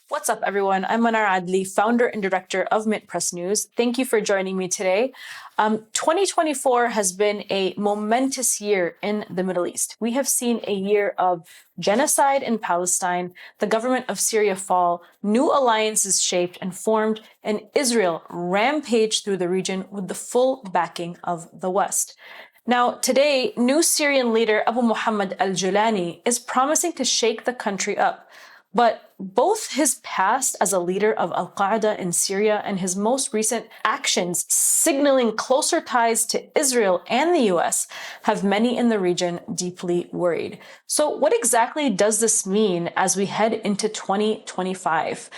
What's up, everyone? I'm Mnar Adley, founder and director of Mint Press News. Thank you for joining me today. 2024 has been a momentous year in the Middle East. We have seen a year of genocide in Palestine, the government of Syria fall, new alliances shaped and formed, and Israel rampage through the region with the full backing of the West. Now, today, new Syrian leader Abu Muhammad al-Jolani is promising to shake the country up. But both his past as a leader of al-Qaeda in Syria and his most recent actions signaling closer ties to Israel and the US have many in the region deeply worried. So what exactly does this mean as we head into 2025?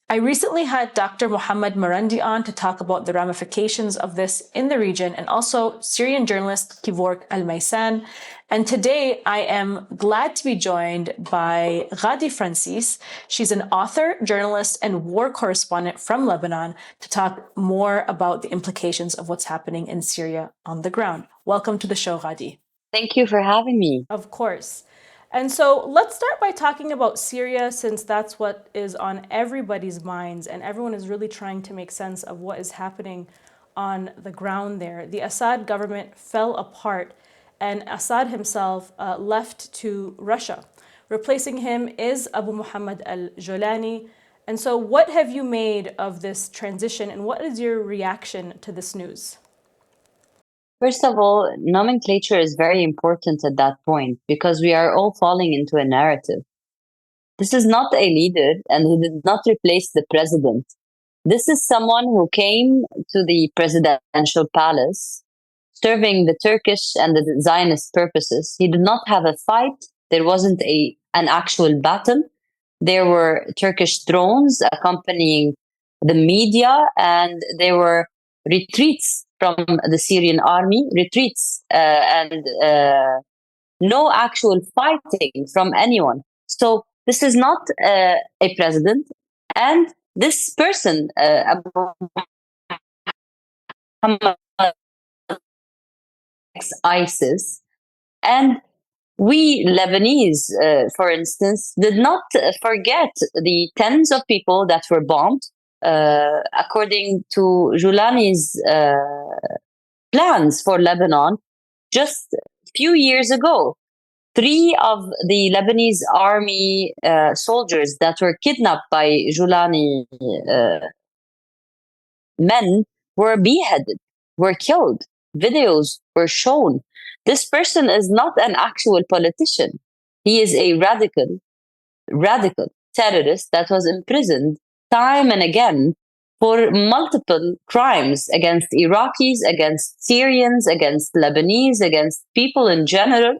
I recently had Dr. Mohammed Marandi on to talk about the ramifications of this in the region, and also Syrian journalist Kivork Al-Maysan. And today I am glad to be joined by Ghadi Francis. She's an author, journalist, and war correspondent from Lebanon to talk more about the implications of what's happening in Syria on the ground. Welcome to the show, Ghadi. Thank you for having me. Of course. And so let's start by talking about Syria, since that's what is on everybody's minds, and everyone is really trying to make sense of what is happening on the ground there. The Assad government fell apart, and Assad himself left to Russia. Replacing him is Abu Muhammad al-Jolani. And so what have you made of this transition, and what is your reaction to this news? First of all, nomenclature is very important at that point because we are all falling into a narrative. This is not a leader, and he did not replace the president. This is someone who came to the presidential palace serving the Turkish and the Zionist purposes. He did not have a fight. There wasn't an actual battle. There were Turkish drones accompanying the media, and there were retreats from the Syrian army, and no actual fighting from anyone. So this is not a president. And this person, Abu Muhammad, ISIS, and we Lebanese, for instance, did not forget the tens of people that were bombed. According to Jolani's plans for Lebanon, just a few years ago, three of the Lebanese army soldiers that were kidnapped by Jolani men were beheaded, were killed. Videos were shown. This person is not an actual politician. He is a radical terrorist that was imprisoned time and again for multiple crimes against Iraqis, against Syrians, against Lebanese, against people in general.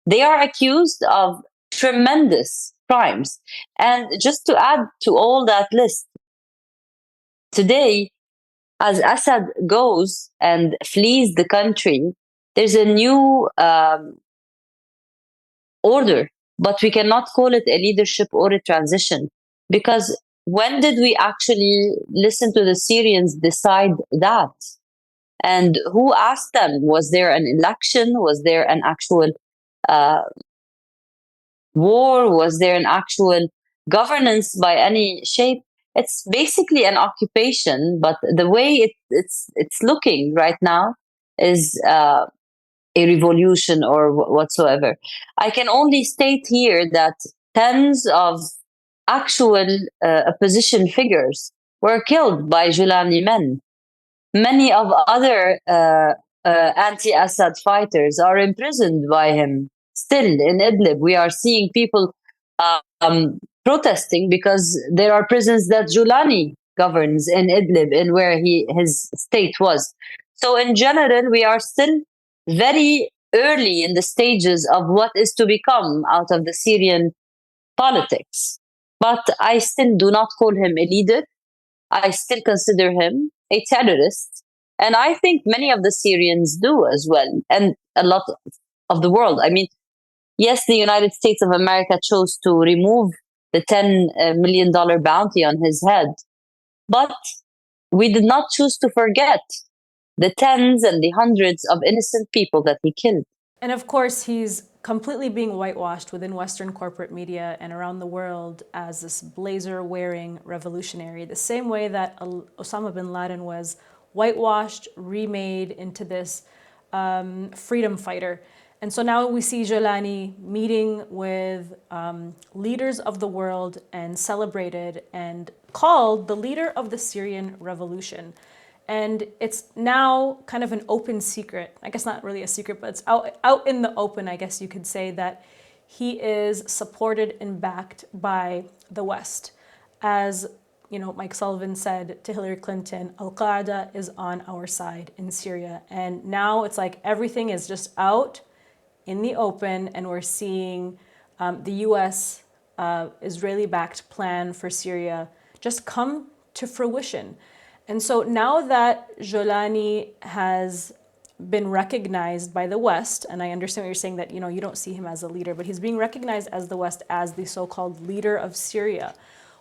They are accused of tremendous crimes. And just to add to all that list, today, as Assad goes and flees the country, there's a new order, but we cannot call it a leadership or a transition, because when did we actually listen to the Syrians decide that? And who asked them? Was there an election? Was there an actual uh, war? Was there an actual governance by any shape? It's basically an occupation, but the way it's looking right now is a revolution or whatsoever. I can only state here that tens of actual opposition figures were killed by Jolani men. Many of other anti-Assad fighters are imprisoned by him. Still in Idlib, we are seeing people protesting because there are prisons that Jolani governs in Idlib, in where his state was. So in general, we are still very early in the stages of what is to become out of the Syrian politics. But I still do not call him a leader. I still consider him a terrorist. And I think many of the Syrians do as well, and a lot of the world. I mean, yes, the United States of America chose to remove the $10 million bounty on his head, but we did not choose to forget the tens and the hundreds of innocent people that he killed. And of course, he's completely being whitewashed within Western corporate media and around the world as this blazer-wearing revolutionary, the same way that Osama bin Laden was whitewashed, remade into this freedom fighter. And so now we see Jolani meeting with leaders of the world and celebrated and called the leader of the Syrian revolution. And it's now kind of an open secret. I guess not really a secret, but it's out in the open, I guess you could say, that he is supported and backed by the West. As you know, Mike Sullivan said to Hillary Clinton, al-Qaeda is on our side in Syria. And now it's like everything is just out in the open, and we're seeing the US Israeli-backed plan for Syria just come to fruition. And so now that Jolani has been recognized by the West, and I understand what you're saying, that you don't see him as a leader, but he's being recognized as the West as the so-called leader of Syria.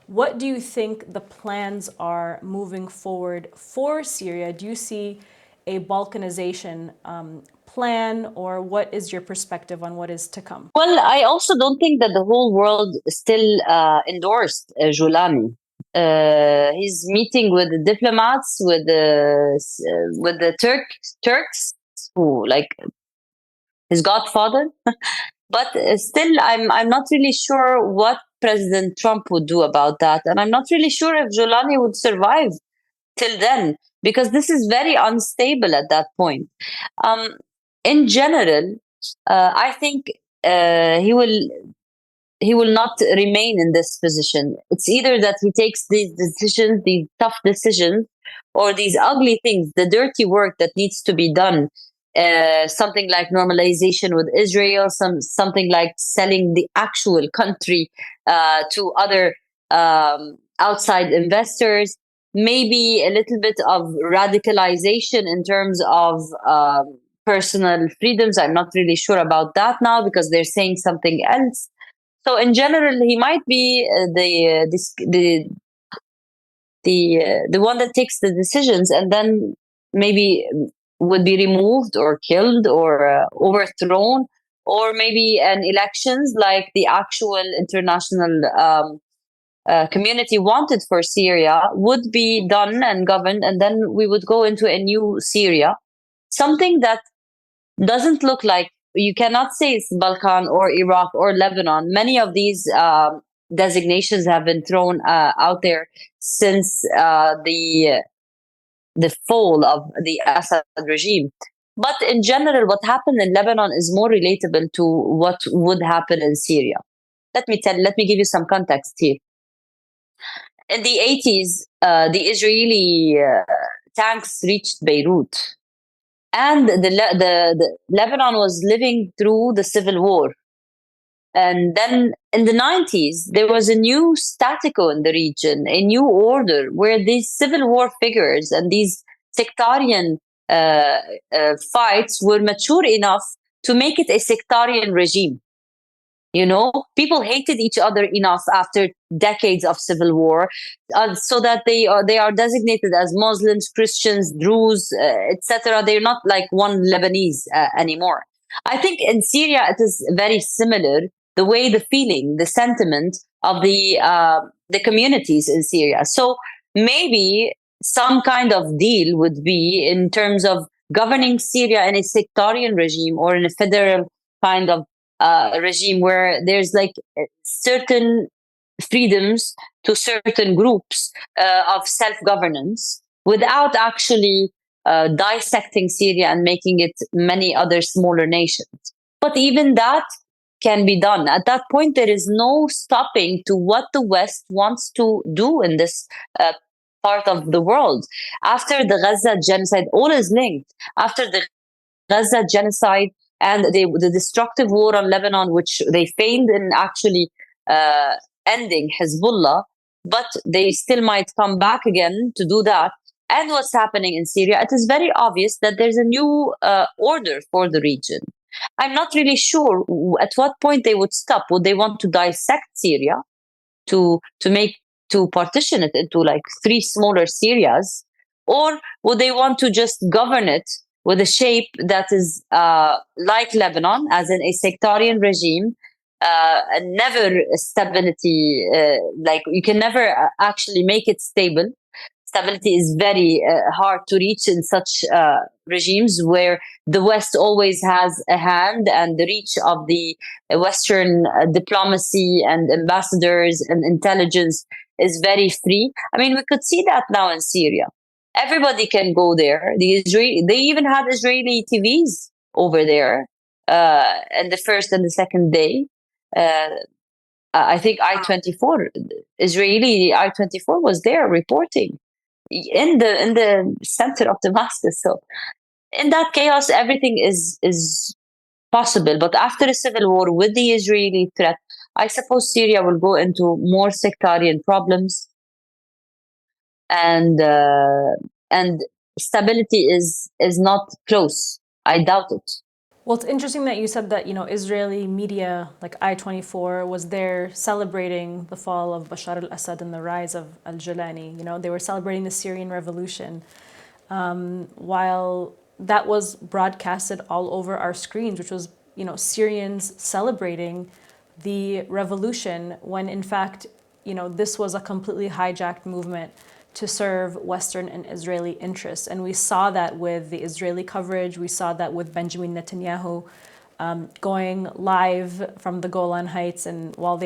What do you think the plans are moving forward for Syria? Do you see a Balkanization plan, or what is your perspective on what is to come? Well, I also don't think that the whole world still endorsed Jolani. He's meeting with the diplomats, with the Turks, who like his godfather. But still, I'm not really sure what President Trump would do about that, and I'm not really sure if Jolani would survive till then, because this is very unstable at that point. In general, I think he will not remain in this position. It's either that he takes these decisions, these tough decisions, or these ugly things, the dirty work that needs to be done. Something like normalization with Israel, something like selling the actual country to other outside investors, maybe a little bit of radicalization in terms of personal freedoms. I'm not really sure about that now because they're saying something else. So in general, he might be the one that takes the decisions, and then maybe would be removed or killed or overthrown, or maybe an elections like the actual international community wanted for Syria would be done and governed, and then we would go into a new Syria, something that doesn't look like, you cannot say it's Balkan or Iraq or Lebanon. Many of these designations have been thrown out there since the fall of the Assad regime. But in general, what happened in Lebanon is more relatable to what would happen in Syria. Let me give you some context here. In the 80s, the Israeli tanks reached Beirut, and the Lebanon was living through the civil war. And then in the 90s, there was a new statico in the region, a new order where these civil war figures and these sectarian fights were mature enough to make it a sectarian regime. People hated each other enough after decades of civil war, so that they are designated as Muslims, Christians, Druze, etc. They're not like one Lebanese anymore. I think in Syria it is very similar. The way, the feeling, the sentiment of the communities in Syria. So maybe some kind of deal would be in terms of governing Syria in a sectarian regime or in a federal kind of regime where there's like certain freedoms to certain groups of self-governance without actually dissecting Syria and making it many other smaller nations. But even that can be done. At that point, there is no stopping to what the West wants to do in this part of the world. After the Gaza genocide, all is linked. After the Gaza genocide and the destructive war on Lebanon, which they failed in actually ending Hezbollah, but they still might come back again to do that. And what's happening in Syria, it is very obvious that there's a new order for the region. I'm not really sure at what point they would stop. Would they want to dissect Syria to partition it into like 3 smaller Syrias, or would they want to just govern it with a shape that is like Lebanon, as in a sectarian regime, and never stability. Like you can never actually make it stable. Stability is very hard to reach in such regimes where the West always has a hand, and the reach of the Western diplomacy and ambassadors and intelligence is very free. I mean, we could see that now in Syria. Everybody can go there. They even had Israeli TVs over there, and the first and the second day. Uh, I think I-24, Israeli I-24 was there reporting in the center of Damascus. So in that chaos, everything is possible. But after a civil war with the Israeli threat, I suppose Syria will go into more sectarian problems, and stability is not close. I doubt it. Well, it's interesting that you said that, Israeli media like I-24 was there celebrating the fall of Bashar al-Assad and the rise of al-Jolani. They were celebrating the Syrian revolution, while that was broadcasted all over our screens, which was, Syrians celebrating the revolution when in fact, this was a completely hijacked movement to serve Western and Israeli interests. And we saw that with the Israeli coverage. We saw that with Benjamin Netanyahu going live from the Golan Heights, and while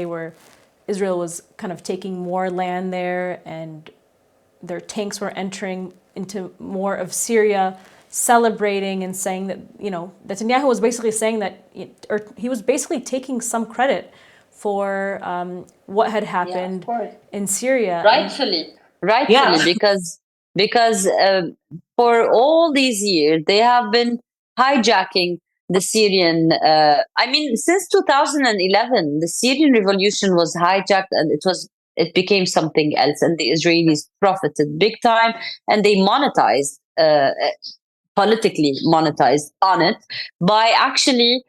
Israel was kind of taking more land there, and their tanks were entering into more of Syria, celebrating and saying that, Netanyahu was basically saying that, or he was basically taking some credit for what had happened in Syria. Rightfully, yeah. because for all these years they have been hijacking the Syrian. I mean, since 2011, the Syrian revolution was hijacked, and it became something else, and the Israelis profited big time, and they monetized, politically monetized on it by actually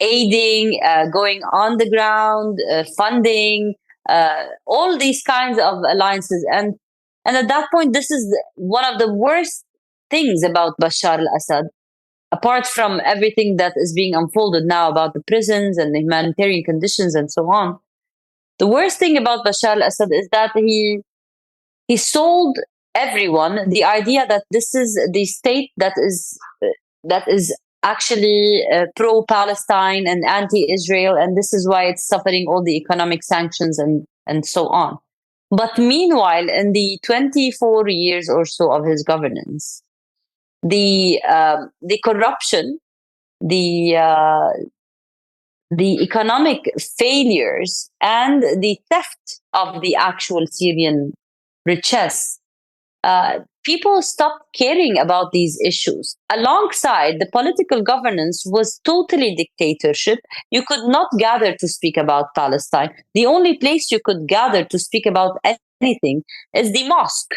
aiding, going on the ground, funding, all these kinds of alliances. And at that point, this is one of the worst things about Bashar al-Assad, apart from everything that is being unfolded now about the prisons and the humanitarian conditions and so on. The worst thing about Bashar al-Assad is that he sold everyone the idea that this is the state that is actually pro-Palestine and anti-Israel, and this is why it's suffering all the economic sanctions and so on. But meanwhile, in the 24 years or so of his governance, the corruption, the economic failures, and the theft of the actual Syrian riches, people stopped caring about these issues. Alongside, the political governance was totally dictatorship. You could not gather to speak about Palestine. The only place you could gather to speak about anything is the mosque.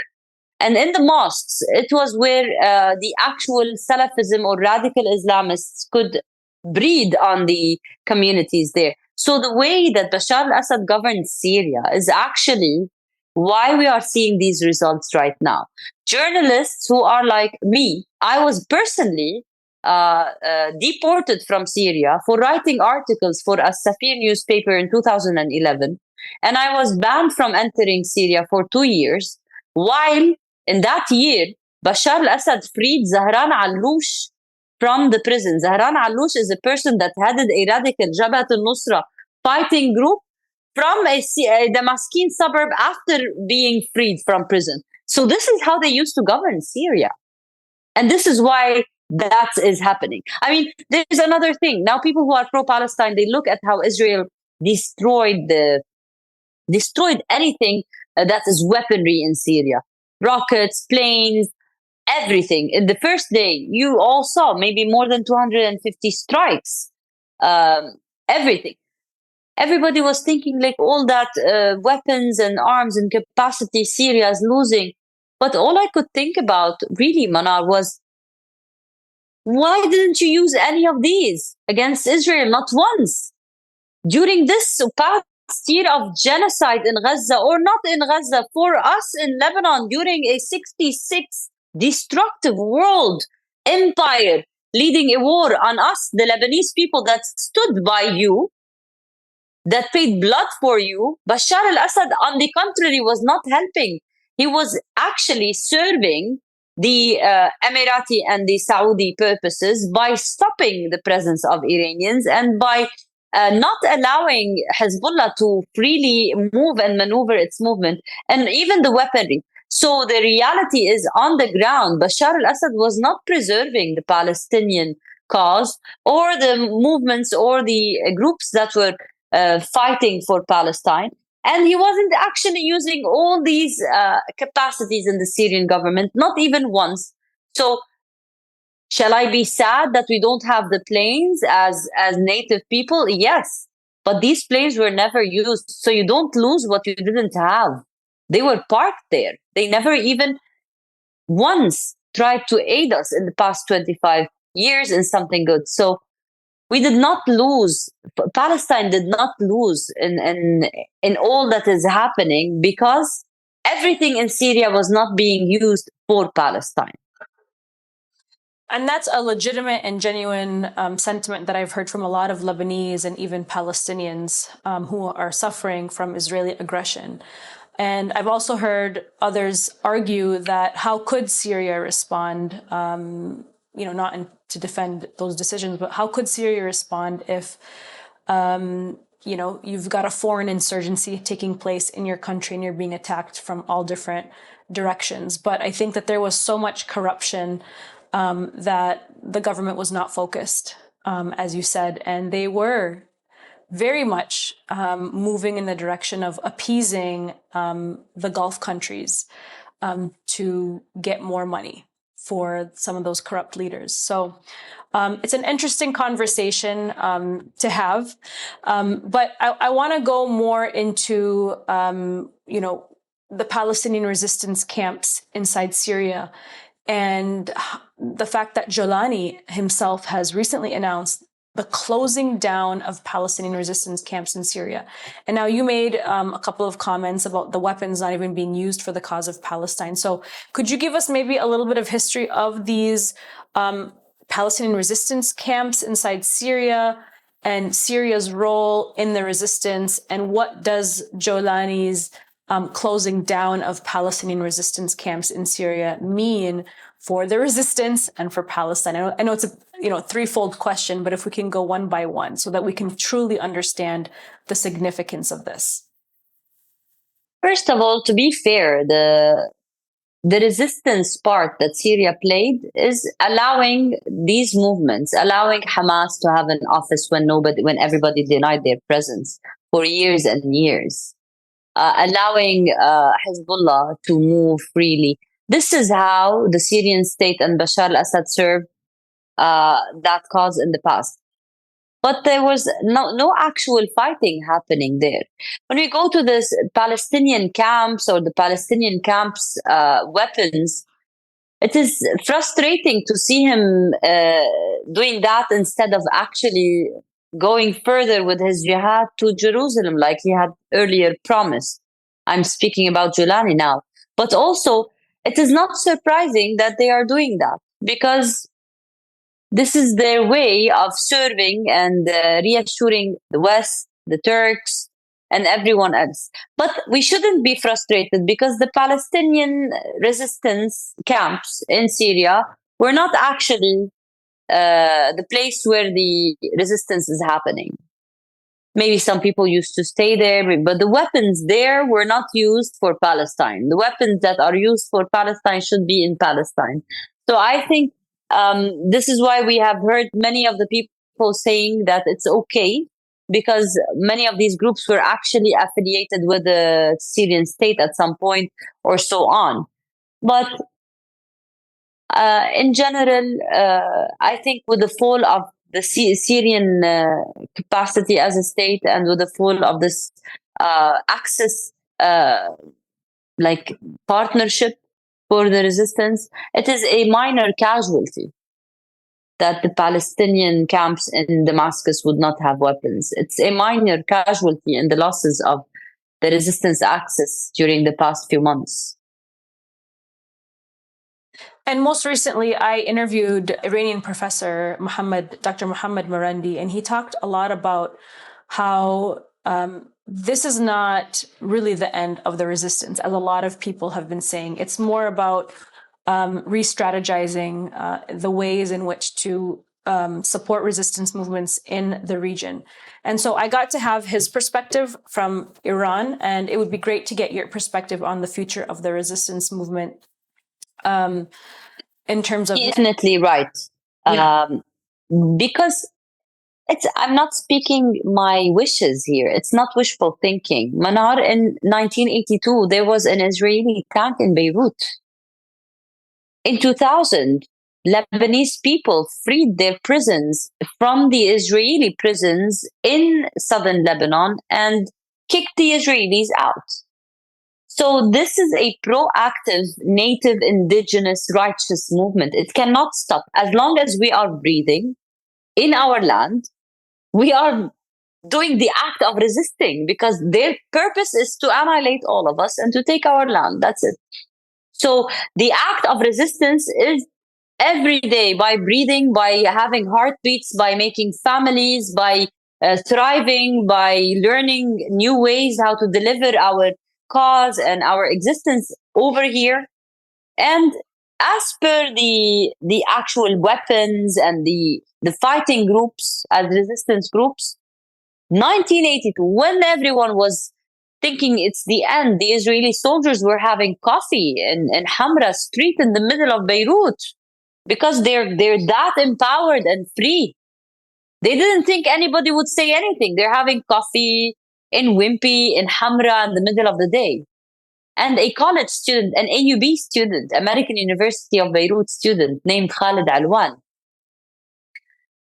And in the mosques, it was where the actual Salafism or radical Islamists could breed on the communities there. So the way that Bashar al-Assad governed Syria is actually why we are seeing these results right now. Journalists who are like me, I was personally deported from Syria for writing articles for a Safir newspaper in 2011, and I was banned from entering Syria for 2 years, while in that year, Bashar al-Assad freed Zahran Alloush from the prison. Zahran Alloush is a person that headed a radical Jabhat al-Nusra fighting group from a Damascene suburb after being freed from prison. So this is how they used to govern Syria. And this is why that is happening. I mean, there's another thing. Now people who are pro-Palestine, they look at how Israel destroyed anything that is weaponry in Syria. Rockets, planes, everything. In the first day, you all saw maybe more than 250 strikes. Everything. Everybody was thinking like all that weapons and arms and capacity Syria is losing. But all I could think about really, Mnar, was why didn't you use any of these against Israel? Not once. During this past year of genocide in Gaza, or not in Gaza, for us in Lebanon, during a 66 destructive world empire leading a war on us, the Lebanese people that stood by you, that paid blood for you. Bashar al-Assad, on the contrary, was not helping. He was actually serving the Emirati and the Saudi purposes by stopping the presence of Iranians and by not allowing Hezbollah to freely move and maneuver its movement, and even the weaponry. So the reality is, on the ground, Bashar al-Assad was not preserving the Palestinian cause or the movements or the groups that were fighting for Palestine. And he wasn't actually using all these capacities in the Syrian government, not even once. So, shall I be sad that we don't have the planes as native people? Yes, but these planes were never used. So you don't lose what you didn't have. They were parked there. They never even once tried to aid us in the past 25 years in something good. So we did not lose. Palestine did not lose in all that is happening, because everything in Syria was not being used for Palestine. And that's a legitimate and genuine sentiment that I've heard from a lot of Lebanese and even Palestinians who are suffering from Israeli aggression. And I've also heard others argue that how could Syria respond, not to defend those decisions, but how could Syria respond if, you've got a foreign insurgency taking place in your country and you're being attacked from all different directions. But I think that there was so much corruption that the government was not focused, as you said, and they were very much moving in the direction of appeasing the Gulf countries to get more money for some of those corrupt leaders. So it's an interesting conversation to have. But I want to go more into, the Palestinian resistance camps inside Syria, and the fact that Jolani himself has recently announced the closing down of Palestinian resistance camps in Syria. And now you made a couple of comments about the weapons not even being used for the cause of Palestine. So could you give us maybe a little bit of history of these Palestinian resistance camps inside Syria and Syria's role in the resistance, and what does Jolani's closing down of Palestinian resistance camps in Syria mean for the resistance and for Palestine? I know it's a threefold question, but if we can go one by one so that we can truly understand the significance of this. First of all, to be fair, the resistance part that Syria played is allowing these movements, allowing Hamas to have an office when everybody denied their presence for years and years. Allowing Hezbollah to move freely. This is how the Syrian state and Bashar al-Assad served that cause in the past. But there was no actual fighting happening there. When we go to this Palestinian camps or the Palestinian camps' weapons, it is frustrating to see him doing that instead of actually going further with his jihad to Jerusalem, like he had earlier promised. I'm speaking about Jolani now. But also, it is not surprising that they are doing that, because this is their way of serving and reassuring the West, the Turks, and everyone else. But we shouldn't be frustrated, because the Palestinian resistance camps in Syria were not actually the place where the resistance is happening. Maybe some people used to stay there, but the weapons there were not used for Palestine. The weapons that are used for Palestine should be in Palestine. So I think this is why we have heard many of the people saying that it's okay, because many of these groups were actually affiliated with the Syrian state at some point or so on. But in general, I think with the fall of the Syrian capacity as a state, and with the fall of this access, like partnership for the resistance, it is a minor casualty that the Palestinian camps in Damascus would not have weapons. It's a minor casualty in the losses of the resistance access during the past few months. And most recently, I interviewed Iranian professor Dr. Muhammad Marandi, and he talked a lot about how this is not really the end of the resistance, as a lot of people have been saying. It's more about re-strategizing the ways in which to support resistance movements in the region. And so I got to have his perspective from Iran, and it would be great to get your perspective on the future of the resistance movement in terms of... Definitely right. Yeah. Because I'm not speaking my wishes here. It's not wishful thinking. Mnar, in 1982, there was an Israeli tank in Beirut. In 2000, Lebanese people freed their prisons from the Israeli prisons in southern Lebanon and kicked the Israelis out. So this is a proactive, native, indigenous, righteous movement. It cannot stop. As long as we are breathing in our land, we are doing the act of resisting, because their purpose is to annihilate all of us and to take our land. That's it. So the act of resistance is every day, by breathing, by having heartbeats, by making families, by thriving, by learning new ways how to deliver our cause and our existence over here. And as per the actual weapons and the fighting groups as resistance groups, 1982, when everyone was thinking it's the end, the Israeli soldiers were having coffee in Hamra Street in the middle of Beirut, because they're that empowered and free. They didn't think anybody would say anything. They're having coffee in Wimpy, in Hamra, in the middle of the day. And a college student, an AUB student, American University of Beirut student named Khalid Alwan,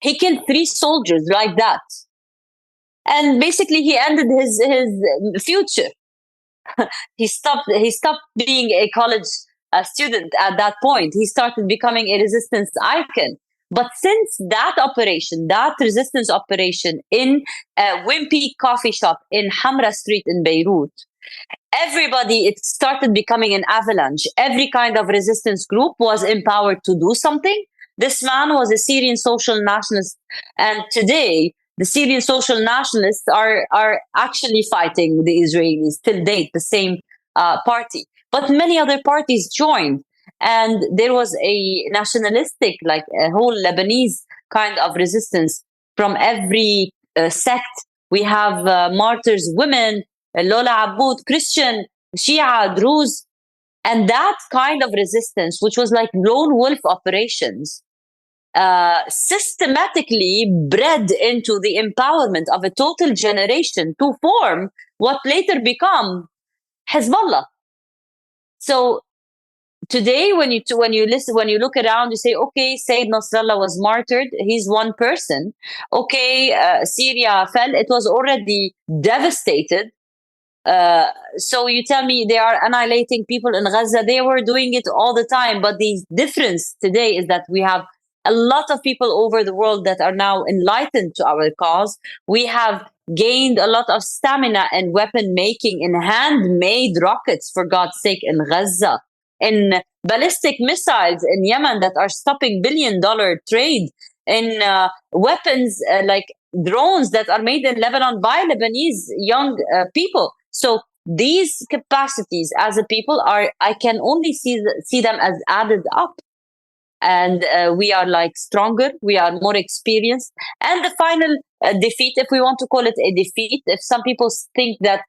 he killed 3 soldiers like that. And basically he ended his future. He stopped being a college student at that point. He started becoming a resistance icon. But since that operation, that resistance operation in a Wimpy coffee shop in Hamra Street in Beirut, it started becoming an avalanche. Every kind of resistance group was empowered to do something. This man was a Syrian social nationalist, and today the Syrian social nationalists are actually fighting the Israelis till date, the same party. But many other parties joined, and there was a nationalistic, like a whole Lebanese kind of resistance from every sect. We have martyrs, women, Lola Aboud, Christian, Shia, Druze, and that kind of resistance, which was like lone wolf operations, systematically bred into the empowerment of a total generation to form what later become Hezbollah. So today, when you listen, when you look around, you say, okay, Sayyid Nasrallah was martyred. He's one person. Okay, Syria fell. It was already devastated. So you tell me they are annihilating people in Gaza. They were doing it all the time. But the difference today is that we have a lot of people over the world that are now enlightened to our cause. We have gained a lot of stamina and weapon making in handmade rockets, for God's sake, in Gaza, in ballistic missiles in Yemen that are stopping billion-dollar trade, in weapons like drones that are made in Lebanon by Lebanese young people. So these capacities as a people I can only see them as added up. And we are like stronger, we are more experienced. And the final defeat, if we want to call it a defeat, if some people think that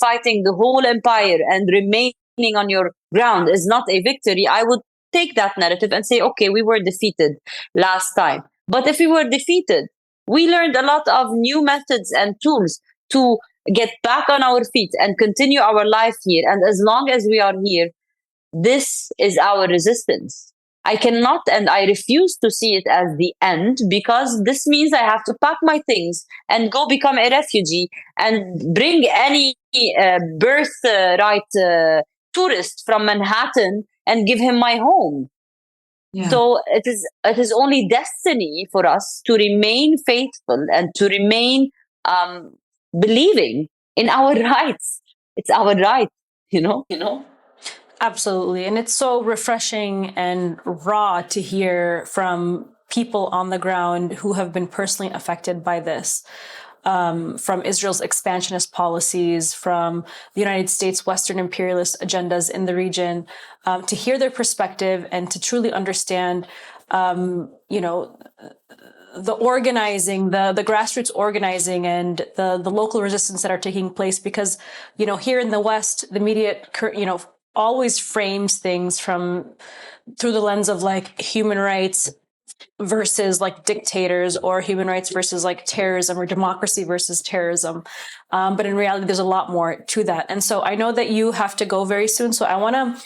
fighting the whole empire and remaining on your ground is not a victory, I would take that narrative and say, okay, we were defeated last time. But if we were defeated, we learned a lot of new methods and tools to get back on our feet and continue our life here. And as long as we are here, this is our resistance. I cannot and I refuse to see it as the end, because this means I have to pack my things and go become a refugee and bring any birthright tourist from Manhattan and give him my home. Yeah. So it is only destiny for us to remain faithful and to remain believing in our rights. It's our right, you know. Absolutely. And it's so refreshing and raw to hear from people on the ground who have been personally affected by this. From Israel's expansionist policies, from the United States' Western imperialist agendas in the region, to hear their perspective and to truly understand, the organizing, the grassroots organizing, and the local resistance that are taking place. Because here in the West, the media always frames things through the lens of like human rights versus like dictators, or human rights versus like terrorism, or democracy versus terrorism. But in reality, there's a lot more to that. And so I know that you have to go very soon. So I want to,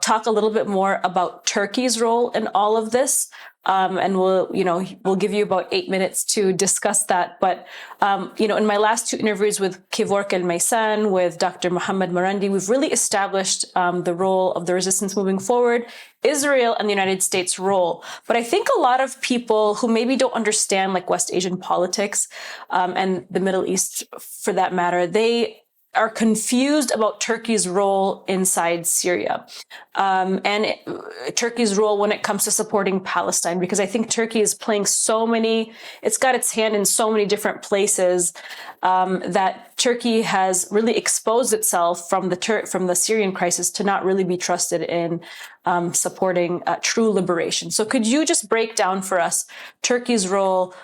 talk a little bit more about Turkey's role in all of this. And we'll give you about 8 minutes to discuss that. But, in my last 2 interviews with Kevork El Maisan, with Dr. Mohammed Marandi, we've really established the role of the resistance moving forward, Israel and the United States' role. But I think a lot of people who maybe don't understand like West Asian politics and the Middle East for that matter, they are confused about Turkey's role inside Syria Turkey's role when it comes to supporting Palestine, because I think Turkey is playing it's got its hand in so many different places that Turkey has really exposed itself from the Syrian crisis to not really be trusted in supporting true liberation. So could you just break down for us Turkey's role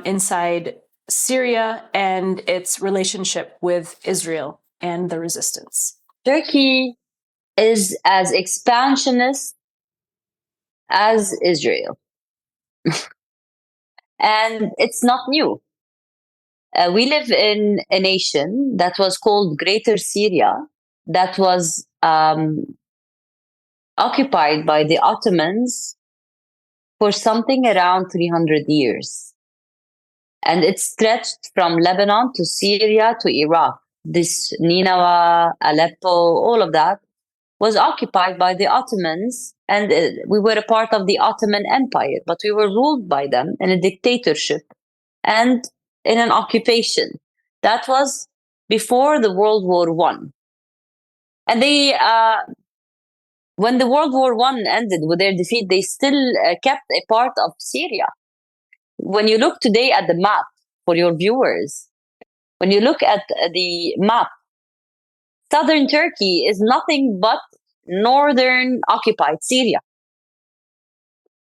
inside Syria and its relationship with Israel and the resistance? Turkey is as expansionist as Israel. And it's not new. We live in a nation that was called Greater Syria, that was occupied by the Ottomans for something around 300 years. And it stretched from Lebanon to Syria to Iraq. This Nineveh, Aleppo, all of that was occupied by the Ottomans, and we were a part of the Ottoman Empire, but we were ruled by them in a dictatorship and in an occupation. That was before the World War One. And when the World War One ended with their defeat, they still kept a part of Syria. When you look today at the map, for your viewers, when you look at the map, southern Turkey is nothing but northern occupied Syria.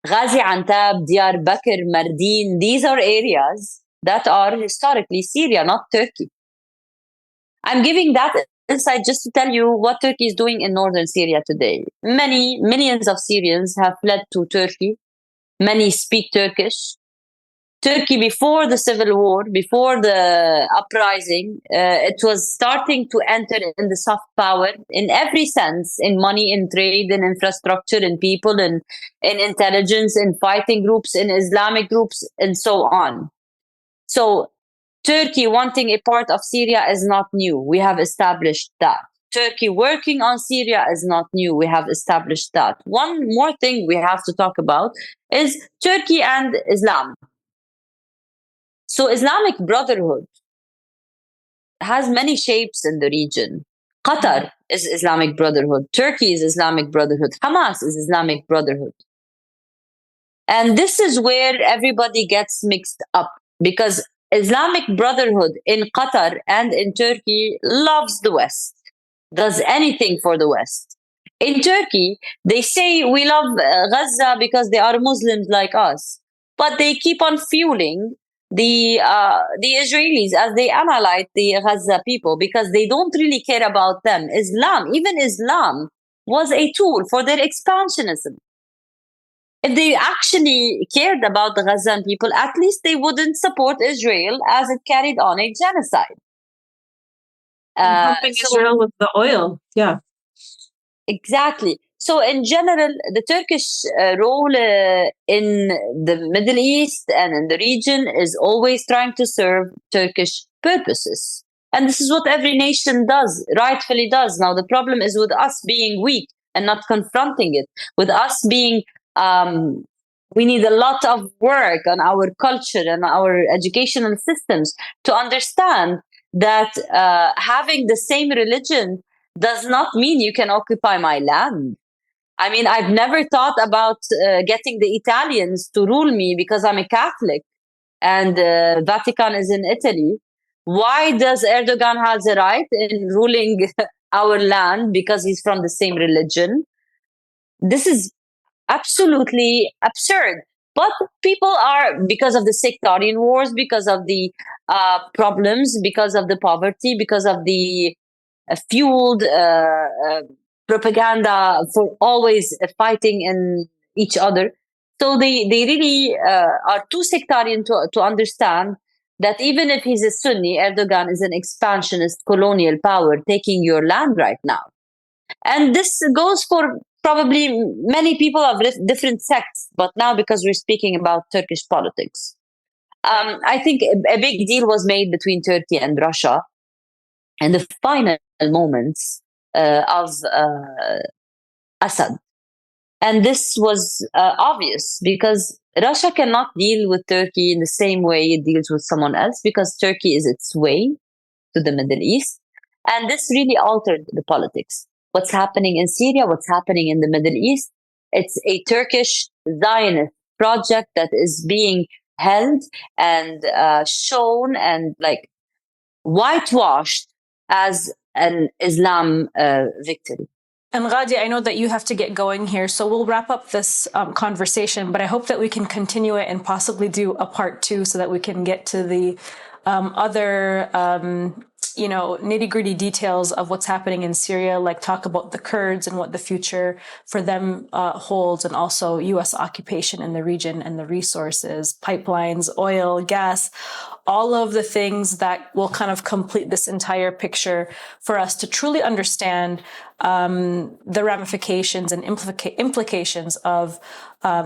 Ghazi Antab, Diyar Bakr, Mardin, these are areas that are historically Syria, not Turkey. I'm giving that insight just to tell you what Turkey is doing in northern Syria today. Many millions of Syrians have fled to Turkey. Many speak Turkish. Turkey, before the civil war, before the uprising, it was starting to enter in the soft power in every sense, in money, in trade, in infrastructure, in people, in intelligence, in fighting groups, in Islamic groups, and so on. So Turkey wanting a part of Syria is not new. We have established that. Turkey working on Syria is not new. We have established that. One more thing we have to talk about is Turkey and Islam. So Islamic Brotherhood has many shapes in the region. Qatar is Islamic Brotherhood. Turkey is Islamic Brotherhood. Hamas is Islamic Brotherhood. And this is where everybody gets mixed up, because Islamic Brotherhood in Qatar and in Turkey loves the West, does anything for the West. In Turkey, they say we love Gaza because they are Muslims like us, but they keep on fueling the Israelis as they annihilate the Gaza people, because they don't really care about them. Even Islam was a tool for their expansionism. If they actually cared about the Gazan people, at least they wouldn't support Israel as it carried on a genocide. Pumping Israel with the oil. Yeah. Exactly. So in general, the Turkish role in the Middle East and in the region is always trying to serve Turkish purposes. And this is what every nation does, rightfully does. Now, the problem is with us being weak and not confronting it, with us being, we need a lot of work on our culture and our educational systems to understand that having the same religion does not mean you can occupy my land. I mean, I've never thought about getting the Italians to rule me because I'm a Catholic and Vatican is in Italy. Why does Erdogan has a right in ruling our land because he's from the same religion? This is absolutely absurd. But people are, because of the sectarian wars, because of the problems, because of the poverty, because of the fueled propaganda for always fighting in each other. So they really are too sectarian to understand that even if he's a Sunni, Erdogan is an expansionist colonial power taking your land right now. And this goes for probably many people of different sects, but now because we're speaking about Turkish politics, I think a big deal was made between Turkey and Russia in the final moments of Assad. And this was obvious because Russia cannot deal with Turkey in the same way it deals with someone else because Turkey is its way to the Middle East. And this really altered the politics. What's happening in Syria, what's happening in the Middle East, it's a Turkish Zionist project that is being held and shown and like whitewashed as an Islam victory. And Ghadi, I know that you have to get going here, so we'll wrap up this conversation, but I hope that we can continue it and possibly do a part two so that we can get to the other nitty-gritty details of what's happening in Syria, like talk about the Kurds and what the future for them holds, and also U.S. occupation in the region and the resources, pipelines, oil, gas, all of the things that will kind of complete this entire picture for us to truly understand the ramifications and implications of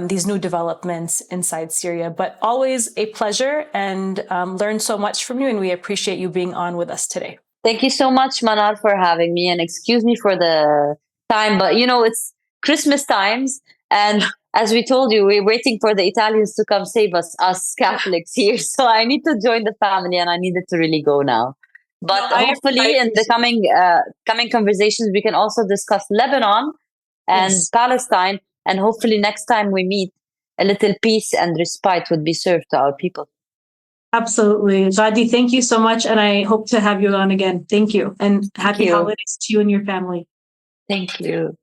these new developments inside Syria. But always a pleasure, and learned so much from you, and we appreciate you being on with us today. Thank you so much, Mnar, for having me, and excuse me for the time, but it's Christmas times, and as we told you, we're waiting for the Italians to come save us Catholics here. So I need to join the family, and I needed to really go now. But hopefully, in the coming conversations, we can also discuss Lebanon and Palestine, and hopefully next time we meet, a little peace and respite would be served to our people. Absolutely. Ghadi, thank you so much, and I hope to have you on again. Thank you, and happy holidays to you and your family. Thank you.